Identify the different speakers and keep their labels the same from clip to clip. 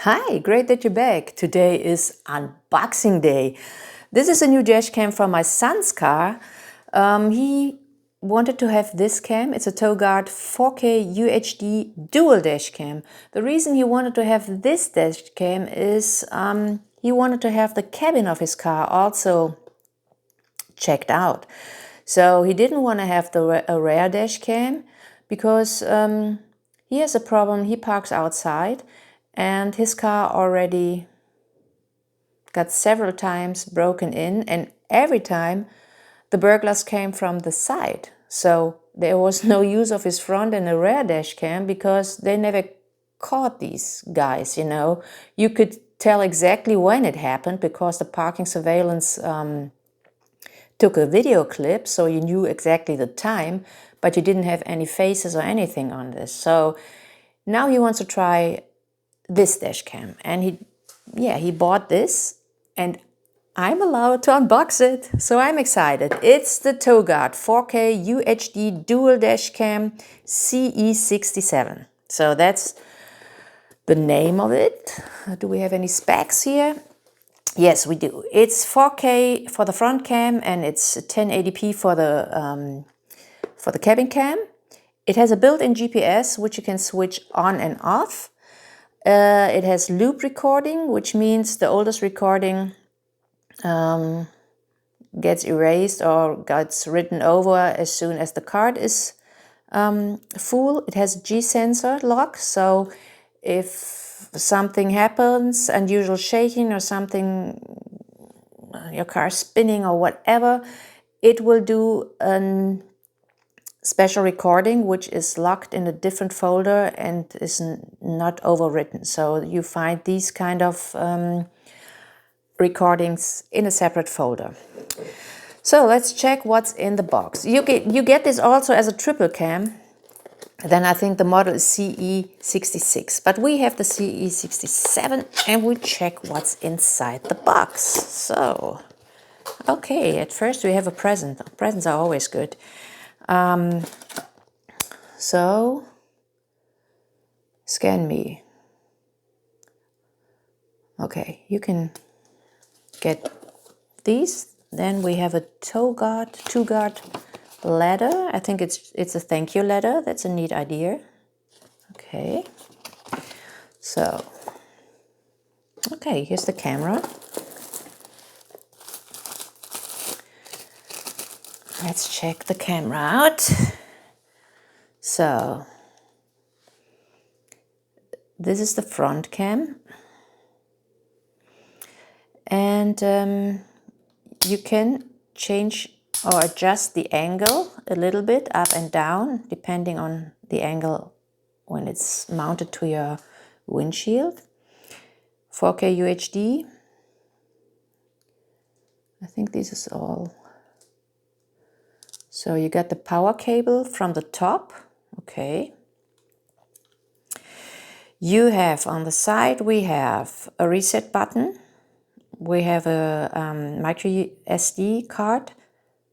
Speaker 1: Hi, great that you're back. Today is unboxing day. This is a new dash cam from my son's car. He wanted to have this cam. It's a Toguard 4K UHD dual dash cam. The reason he wanted to have this dash cam is he wanted to have the cabin of his car also checked out. So he didn't want to have a rear dash cam because he has a problem. He parks outside and his car already got several times broken in, and every time the burglars came from the side. So there was no use of his front and a rear dash cam because they never caught these guys, you know. You could tell exactly when it happened because the parking surveillance took a video clip, so you knew exactly the time, but you didn't have any faces or anything on this. So now he wants to try this dash cam, and he bought this, and I'm allowed to unbox it, so I'm excited. It's the Toguard 4K UHD dual dash cam CE67. So that's the name of it. Do we have any specs here? Yes, we do. It's 4K for the front cam and it's 1080p for the cabin cam. It has a built-in GPS which you can switch on and off. It has loop recording, which means the oldest recording gets erased or gets written over as soon as the card is full. It has G-sensor lock, so if something happens, unusual shaking or something, your car spinning or whatever, it will do a special recording which is locked in a different folder and is not overwritten. So you find these kind of recordings in a separate folder. So let's check what's in the box. You get this also as a triple cam. Then I think the model is CE66, but we have the CE67 and we check what's inside the box. So, okay, at first we have a present. Presents are always good. So, scan me. Okay, you can get these. Then we have a Toguard letter. I think it's a thank you letter. That's a neat idea. Okay. So, okay, here's the camera. Let's check the camera out. So, this is the front cam. And you can change or adjust the angle a little bit up and down depending on the angle when it's mounted to your windshield. 4K UHD. I think this is all. So you got the power cable from the top. Okay. You have on the side, we have a reset button. We have a micro SD card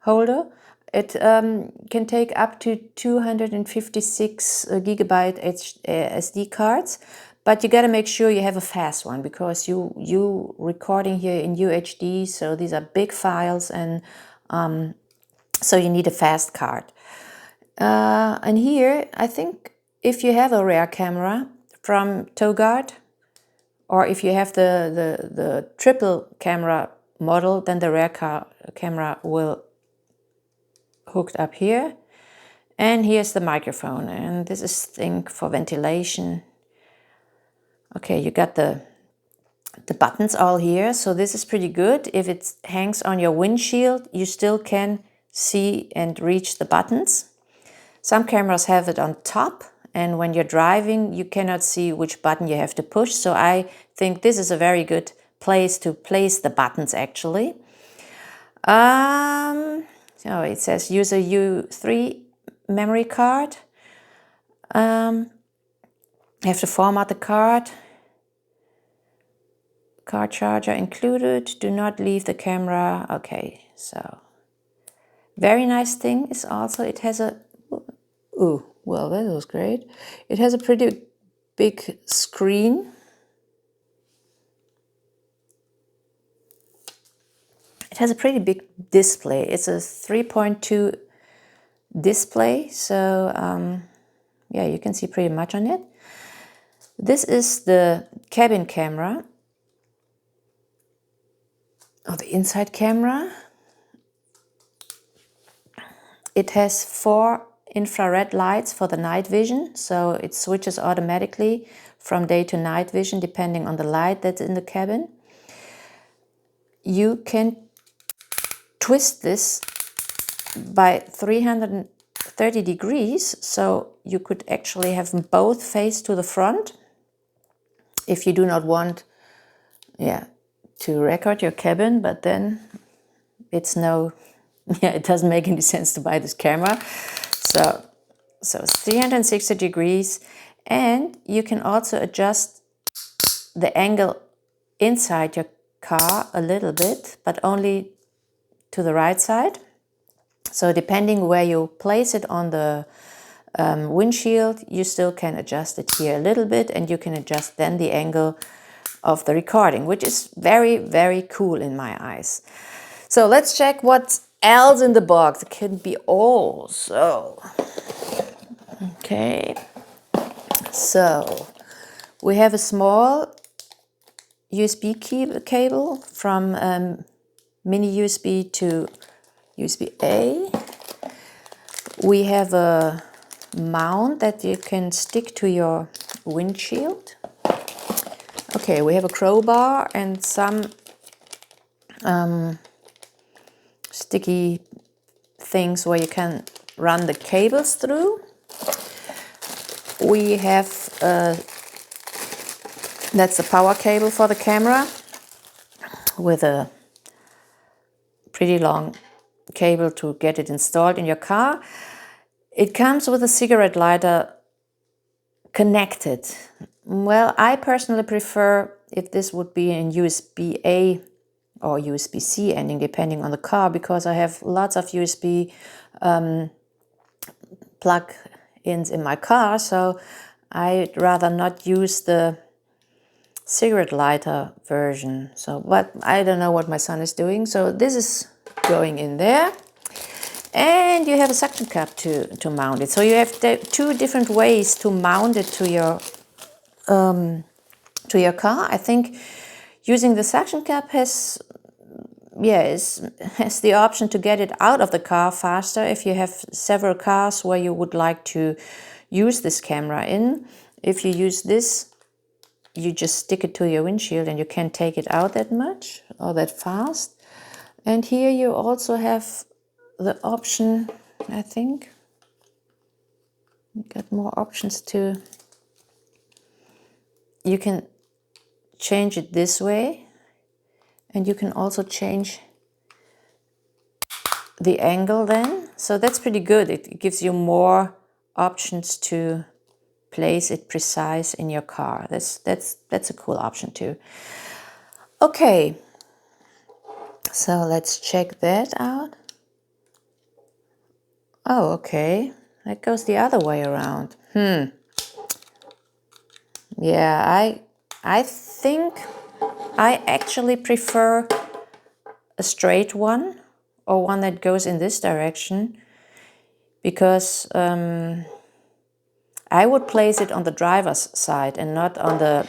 Speaker 1: holder. It can take up to 256 gigabyte SD cards, but you got to make sure you have a fast one because you recording here in UHD, so these are big files, and so you need a fast card. And here, I think if you have a rear camera from Toguard, or if you have the triple camera model, then the rear camera will hooked up here. And here's the microphone, and this is thing for ventilation. Okay, you got the buttons all here, so this is pretty good. If it hangs on your windshield, you still can see and reach the buttons. Some cameras have it on top, and when you're driving, you cannot see which button you have to push. So I think this is a very good place to place the buttons, actually. So it says use a U3 memory card. You have to format the card. Card charger included. Do not leave the camera. Okay, so very nice thing is also it has a. Well, that was great. It has a pretty big screen. it has a pretty big display. It's a 3.2 display, so yeah, you can see pretty much on it. This is the cabin camera, or the inside camera. It has 4 infrared lights for the night vision, so it switches automatically from day to night vision depending on the light that's in the cabin. You can twist this by 330 degrees, so you could actually have them both face to the front if you do not want, to record your cabin, but then it's it doesn't make any sense to buy this camera. So it's 360 degrees, and you can also adjust the angle inside your car a little bit, but only to the right side. So depending where you place it on the windshield, you still can adjust it here a little bit, and you can adjust then the angle of the recording, which is very, very cool in my eyes. So let's check what else in the box. It can be also. Okay, so we have a small USB cable from mini USB to USB-A. We have a mount that you can stick to your windshield. Okay, we have a crowbar and some sticky things where you can run the cables through. We have that's the power cable for the camera with a pretty long cable to get it installed in your car. It comes with a cigarette lighter connected. Well, I personally prefer if this would be in USB-A or USB-C ending, depending on the car, because I have lots of USB plug-ins in my car, so I'd rather not use the cigarette lighter version. So, but I don't know what my son is doing, so this is going in there. And you have a suction cup to mount it. So you have 2 different ways to mount it to your car. I think using the suction cup has the option to get it out of the car faster if you have several cars where you would like to use this camera in. If you use this, you just stick it to your windshield and you can't take it out that much or that fast. And here you also have the option, I think, you got more options too. You can change it this way, and you can also change the angle then. So that's pretty good. It gives you more options to place it precise in your car. That's a cool option too. Okay, so let's check that out. Oh, okay, that goes the other way around. Yeah, I think I actually prefer a straight one, or one that goes in this direction, because I would place it on the driver's side and not on the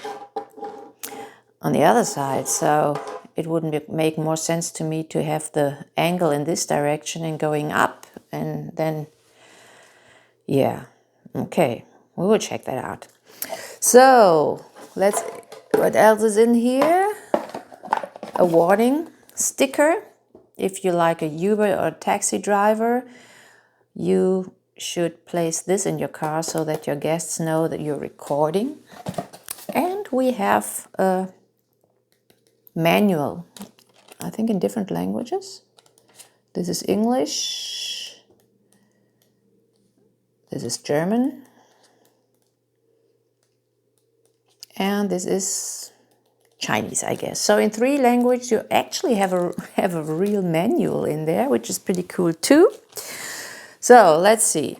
Speaker 1: other side. So it wouldn't make more sense to me to have the angle in this direction and going up, and then, yeah, okay, we will check that out. So what else is in here? A warning sticker. If you like a Uber or taxi driver, you should place this in your car so that your guests know that you're recording. And we have a manual, I think in different languages. This is English. This is German. And this is Chinese, I guess. So in 3 languages, you actually have a real manual in there, which is pretty cool too. So let's see.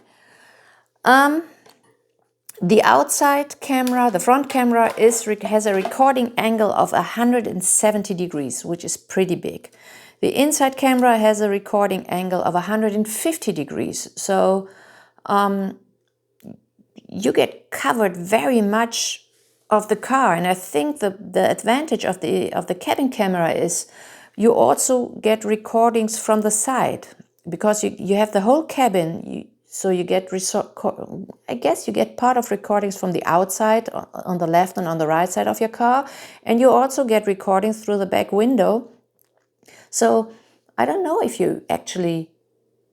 Speaker 1: The outside camera, the front camera, has a recording angle of 170 degrees, which is pretty big. The inside camera has a recording angle of 150 degrees. So you get covered very much of the car. And I think the advantage of the cabin camera is you also get recordings from the side, because you have the whole cabin. So you get, I guess you get part of recordings from the outside on the left and on the right side of your car. And you also get recordings through the back window. So I don't know if you actually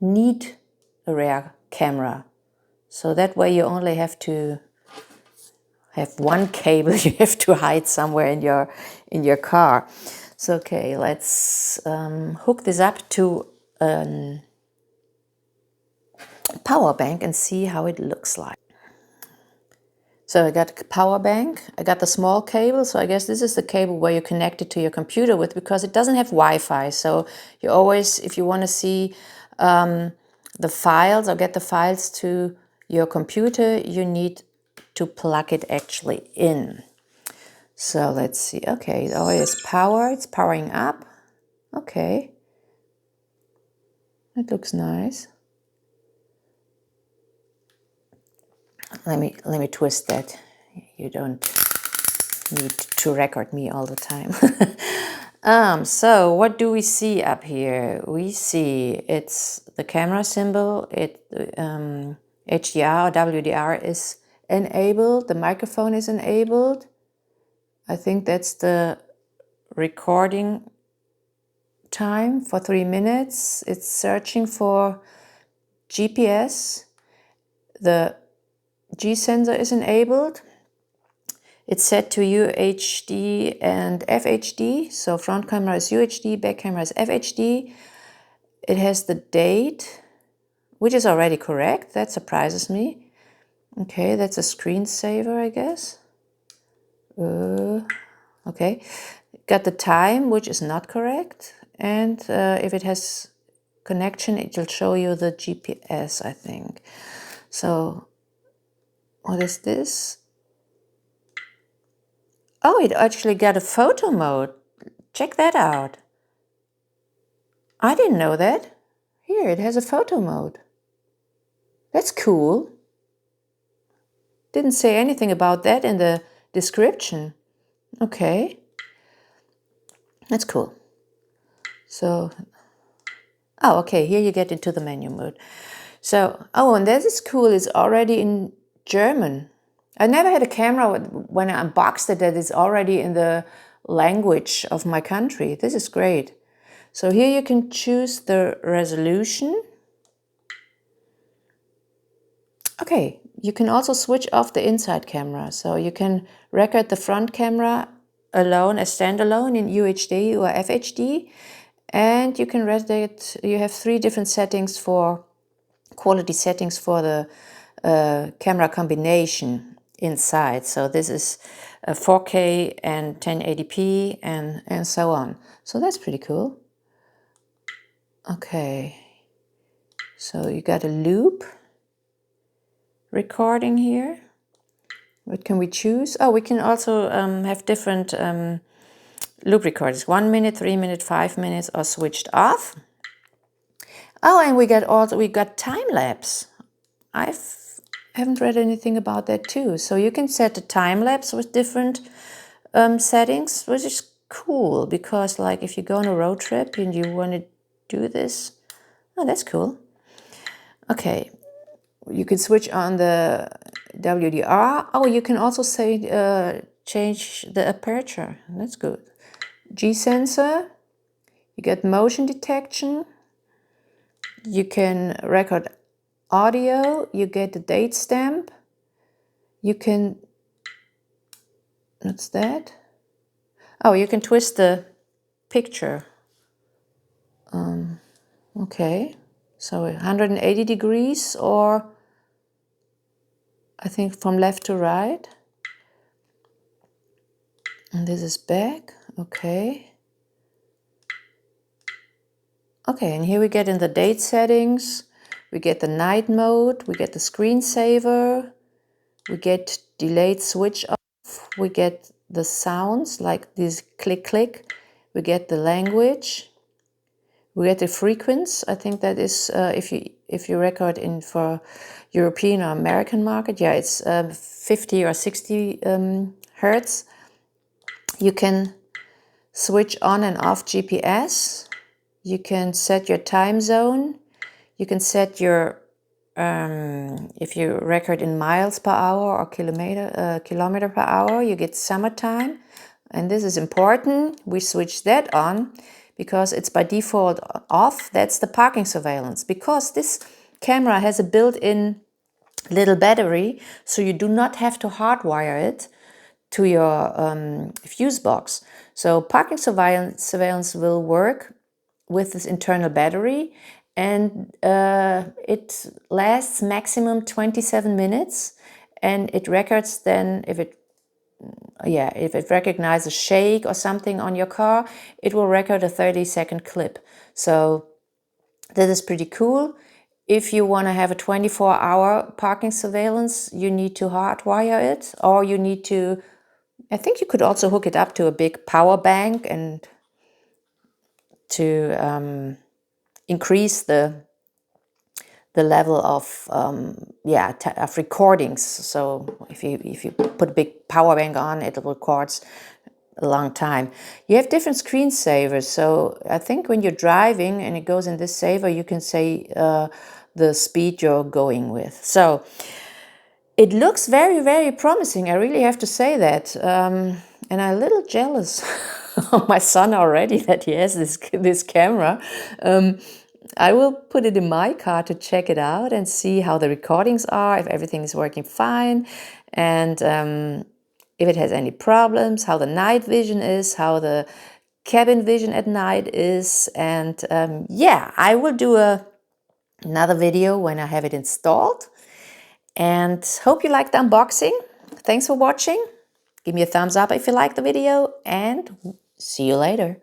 Speaker 1: need a rear camera. So that way you only have to have one cable you have to hide somewhere in your car. So okay, let's hook this up to a power bank and see how it looks like. So I got a power bank, I got the small cable, so I guess this is the cable where you connect it to your computer with, because it doesn't have Wi-Fi. So you always, if you want to see the files or get the files to your computer, you need to plug it actually in. So let's see. Okay, it always power. It's powering up. Okay, that looks nice. Let me twist that. You don't need to record me all the time. So what do we see up here? We see it's the camera symbol. HDR or WDR is enabled. The microphone is enabled. I think that's the recording time for 3 minutes. It's searching for GPS. The G sensor is enabled. It's set to UHD and FHD. So front camera is UHD, back camera is FHD. It has the date, which is already correct. That surprises me. Okay, that's a screensaver, I guess. Okay, got the time, which is not correct. And if it has connection, it will show you the GPS, I think. So what is this? Oh, it actually got a photo mode. Check that out. I didn't know that. Here, it has a photo mode. That's cool. Didn't say anything about that in the description. Okay. That's cool. So, oh, okay, here you get into the menu mode. So, oh, and this is cool. It's already in German. I never had a camera when I unboxed it that is already in the language of my country. This is great. So here you can choose the resolution. Okay, you can also switch off the inside camera. So you can record the front camera alone as standalone in UHD or FHD. And you can record, you have 3 different settings for quality settings for the camera combination inside. So this is 4K and 1080p and so on. So that's pretty cool. Okay, so you got a loop recording here. What can we choose? Oh, we can also have different loop recordings. 1 minute, 3 minutes, 5 minutes, or switched off. Oh, and we got time lapse. I haven't read anything about that too. So you can set the time lapse with different settings, which is cool, because like if you go on a road trip and you want to do this, oh, that's cool. Okay, you can switch on the WDR. Oh, you can also say change the aperture. That's good. G sensor. You get motion detection. You can record audio. You get the date stamp. You can. What's that? Oh, you can twist the picture. Okay, so 180 degrees, or I think from left to right. And this is back. Okay. Okay, and here we get in the date settings. We get the night mode. We get the screensaver. We get delayed switch off. We get the sounds like this click click. We get the language. We get the frequency. I think that is if you record in for European or American market, yeah, it's 50 or 60 hertz. You can switch on and off GPS. You can set your time zone. You can set your if you record in miles per hour or kilometer per hour, you get summertime. And this is important. We switch that on because it's by default off. That's the parking surveillance. Because this camera has a built-in little battery, so you do not have to hardwire it to your fuse box. So parking surveillance will work with this internal battery, and it lasts maximum 27 minutes, and it records then if it recognizes a shake or something on your car, it will record a 30-second clip. So that is pretty cool. If you want to have a 24-hour parking surveillance, you need to hardwire it, or you need to, I think you could also hook it up to a big power bank and to increase the level of of recordings. So if you put a big power bank on, it records a long time. You have different screensavers. So I think when you're driving and it goes in this saver, you can say the speed you're going with. So it looks very, very promising. I really have to say that. And I'm a little jealous of my son already that he has this camera. I will put it in my car to check it out and see how the recordings are, if everything is working fine, and if it has any problems, how the night vision is, how the cabin vision at night is. And yeah, I will do another video when I have it installed. And hope you liked the unboxing. Thanks for watching. Give me a thumbs up if you liked the video, and see you later.